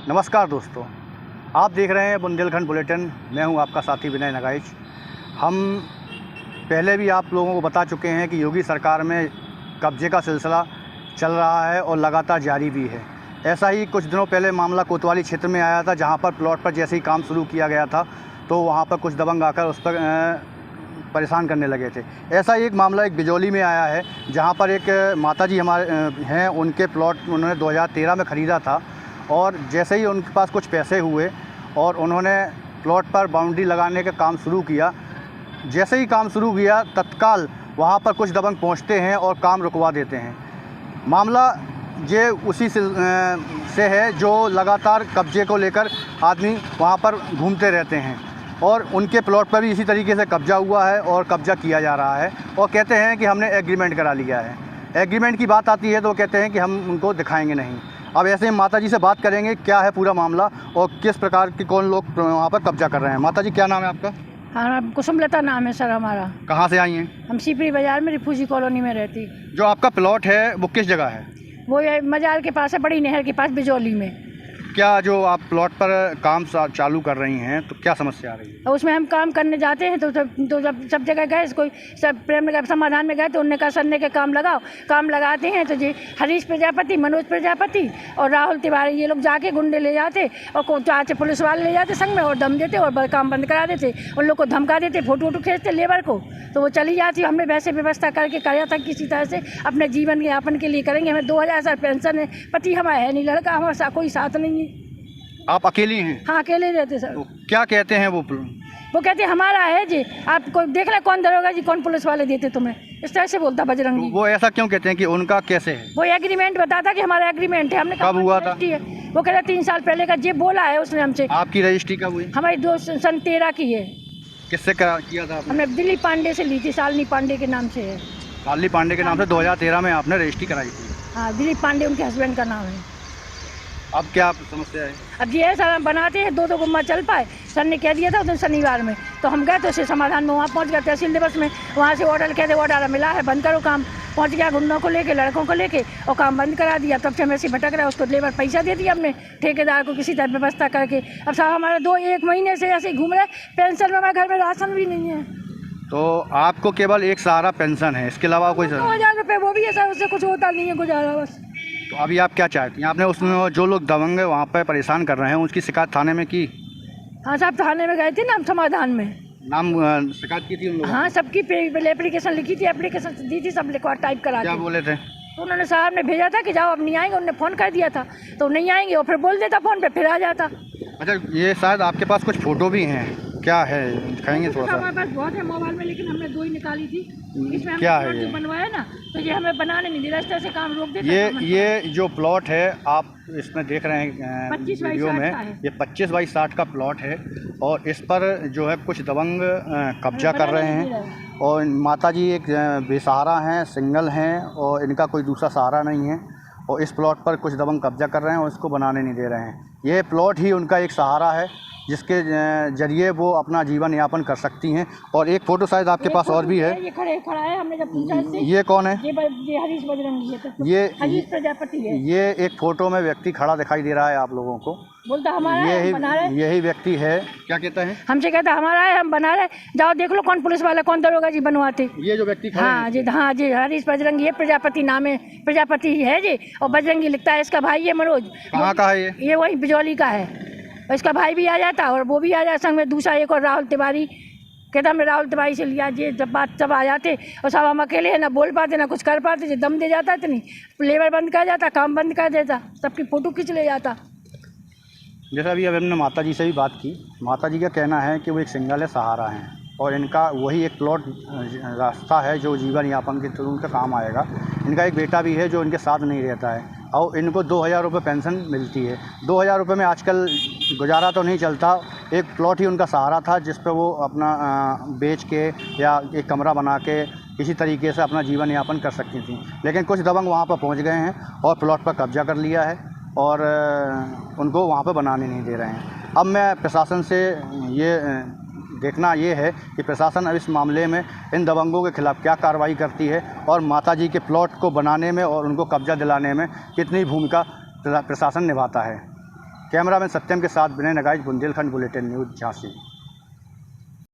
नमस्कार दोस्तों, आप देख रहे हैं बुंदेलखंड बुलेटिन। मैं हूं आपका साथी विनय नगाइच। हम पहले भी आप लोगों को बता चुके हैं कि योगी सरकार में कब्जे का सिलसिला चल रहा है और लगातार जारी भी है। ऐसा ही कुछ दिनों पहले मामला कोतवाली क्षेत्र में आया था, जहां पर प्लॉट पर जैसे ही काम शुरू किया गया था तो वहां पर कुछ दबंग आकर उस पर परेशान करने लगे थे। ऐसा ही एक मामला एक बिजौली में आया है, जहां पर एक माताजी हमारे हैं, उनके प्लॉट उन्होंने 2013 में ख़रीदा था और जैसे ही उनके पास कुछ पैसे हुए और उन्होंने प्लॉट पर बाउंड्री लगाने का काम शुरू किया। जैसे ही काम शुरू किया तत्काल वहां पर कुछ दबंग पहुंचते हैं और काम रुकवा देते हैं। मामला ये उसी से है जो लगातार कब्जे को लेकर आदमी वहां पर घूमते रहते हैं और उनके प्लॉट पर भी इसी तरीके से कब्जा हुआ है और कब्जा किया जा रहा है और कहते हैं कि हमने एग्रीमेंट करा लिया है। एग्रीमेंट की बात आती है तो कहते हैं कि हम उनको दिखाएंगे नहीं। अब ऐसे ही माता जी से बात करेंगे क्या है पूरा मामला और किस प्रकार के कौन लोग वहाँ पर कब्जा कर रहे हैं। माता जी, क्या नाम है आपका? हाँ, कुसुमलता नाम है सर हमारा। कहाँ से आई हैं? हम सीपरी बाजार में रिफ्यूजी कॉलोनी में रहती। जो आपका प्लॉट है वो किस जगह है? वो ये मजार के पास है, बड़ी नहर के पास, बिजौली में। क्या जो आप प्लॉट पर काम चालू कर रही हैं तो क्या समस्या आ रही है? और उसमें हम काम करने जाते हैं तो जब सब जगह गए, कोई सब प्रेम नगर समाधान में गए तो उनने कहा सन्ने के काम लगाओ। काम लगाते हैं तो जी हरीश प्रजापति, मनोज प्रजापति और राहुल तिवारी ये लोग जाके गुंडे ले जाते और चाचे पुलिस वाले ले जाते संग में और दम देते और काम बंद करा देते। उन लोग को धमका देते, फोटो वोटो खींचते लेबर को, तो वो चली जाती। हमने वैसे व्यवस्था करके कराया था किसी तरह से अपने जीवन यापन के लिए करेंगे। हमें 2000 सर पेंशन है, पति हमारा है नहीं, लड़का हमारा कोई साथ नहीं है। आप अकेली हैं? हाँ, अकेले रहते सर। तो क्या कहते हैं वो कहते हैं हमारा है जी, आपको देख लें कौन दरोगा जी, कौन पुलिस वाले देते तुम्हें, इस तरह से बोलता बजरंगी। तो वो ऐसा क्यों कहते हैं कि उनका कैसे है? वो एग्रीमेंट बताता कि हमारा एग्रीमेंट है। हमने कब हुआ था? वो कहता 3 साल पहले का जे बोला है उसने हमसे। आपकी रजिस्ट्री कब हुई? हमारी 2013 की है। किससे किया था आपने? हमने दिलीप पांडे से ली थी, शालिनी पांडे के नाम से है। शालिनी पांडे के नाम से 2013 में आपने रजिस्ट्री कराई थी? हाँ, दिलीप पांडे उनके हस्बैंड का नाम है। अब क्या समस्या है? अब ये सर हम बनाते हैं, 2 गुम्मा चल पाए। सर ने कह दिया था उस दिन शनिवार में, तो हम गए तो उसे समाधान में वहाँ पहुँच गए तहसील दिवस में। वहाँ से ऑर्डर कहते ऑर्डर मिला है, बंद करो काम। पहुँच गया गुंडों को लेके, लड़कों को लेके और काम बंद करा दिया। तब से हम ऐसे भटक रहा है। उसको लेबर पैसा दे दिया हमने, ठेकेदार को किसी तरह व्यवस्था करके। अब साहब हमारे 1 महीने से ऐसे घूम रहे, पेंशन में हमारे घर में राशन भी नहीं है। तो आपको केवल एक सहारा पेंशन है, इसके अलावा कोई? 2000 रुपये वो भी है सर, उससे कुछ होता नहीं है गुजारा बस। तो अभी आप क्या चाहते हैं? आपने उसमें जो लोग दबंग वहाँ पर परेशान कर रहे हैं उसकी शिकायत थाने में की? हाँ साहब, थाने में गए थे ना हम, समाधान में नाम शिकायत की थी उन लोगों? हाँ, सबकी एप्लीकेशन लिखी थी, एप्लीकेशन दी थी, सब रिकॉर्ड टाइप करा। क्या बोले थे? तो उन्होंने साहब ने भेजा था कि जाओ अब नहीं आएंगे। उन्होंने फ़ोन कर दिया था तो नहीं आएंगे और फिर बोल देता फ़ोन पे, फिर आ जाता। अच्छा, ये शायद आपके पास कुछ फ़ोटो भी हैं, क्या है दिखाएंगे थोड़ा सा? हमारे पास बहुत है मोबाइल में, लेकिन हमने 2 ही निकाली थी। इसमें क्या है ये? बनवाया ना तो ये हमें बनाने नहीं दिया, इस तरह से काम रोक देते। ये जो प्लॉट है आप इसमें देख रहे हैं 25 बाई वीडियो 60 में, का है। ये 25 बाई 60 का प्लॉट है और इस पर जो है कुछ दबंग कब्जा कर रहे हैं और माता जी एक बेसहारा हैं, सिंगल हैं और इनका कोई दूसरा सहारा नहीं है और इस प्लॉट पर कुछ दबंग कब्जा कर रहे हैं और इसको बनाने नहीं दे रहे हैं। ये प्लॉट ही उनका एक सहारा है जिसके जरिए वो अपना जीवन यापन कर सकती हैं। और एक फ़ोटो शायद आपके पास और भी है। ये खड़ा है, हमने जब पूछा इससे। ये कौन है? ये हरीश बजरंगी है। तो ये हरीश प्रजापति है। ये एक फ़ोटो में व्यक्ति खड़ा दिखाई दे रहा है आप लोगों को, बोलता हमारा है, बना रहे। यही व्यक्ति है। क्या कहता है? हमसे कहता हमारा है, हम बना रहे, जाओ देख लो कौन पुलिस वाला, कौन दरोगा जी बनवाते। ये जो व्यक्ति खड़ा हाँ जी, हाँ जी, हरीश बजरंगी है, प्रजापति नाम है, प्रजापति है जी और बजरंगी लिखता है। इसका भाई है मनोज। कहाँ का है ये? वही बिजौली का है। इसका भाई भी आ जाता और वो भी आ जाता संग में, दूसरा एक और राहुल तिवारी। कहता हमने राहुल तिवारी से लिया जी, जब बात सब आ जाते और सब हम अकेले हैं, ना बोल पाते ना कुछ कर पाते। दम दे जाता इतनी, लेबर बंद कर जाता, काम बंद कर देता, सबकी फ़ोटो खींच ले जाता। जैसा अभी हमने माता जी से भी बात की, माता जी का कहना है कि वो एक सिंगल है, सहारा हैं और इनका वही एक प्लॉट रास्ता है जो जीवन यापन के थ्रू उनका काम आएगा। इनका एक बेटा भी है जो इनके साथ नहीं रहता है और इनको 2000 रुपये पेंशन मिलती है। 2000 रुपये में आजकल गुजारा तो नहीं चलता। एक प्लॉट ही उनका सहारा था जिस पर वो अपना बेच के या एक कमरा बना के किसी तरीके से अपना जीवन यापन कर सकती थी। लेकिन कुछ दबंग वहाँ पर पहुँच गए हैं और प्लॉट पर कब्जा कर लिया है और उनको वहाँ पर बनाने नहीं दे रहे हैं। अब मैं प्रशासन से ये देखना ये है कि प्रशासन अब इस मामले में इन दबंगों के खिलाफ़ क्या कार्रवाई करती है और माताजी के प्लॉट को बनाने में और उनको कब्जा दिलाने में कितनी भूमिका प्रशासन निभाता है। कैमरामैन सत्यम के साथ विनय नगाइच, बुंदेलखंड बुलेटिन न्यूज़ झांसी।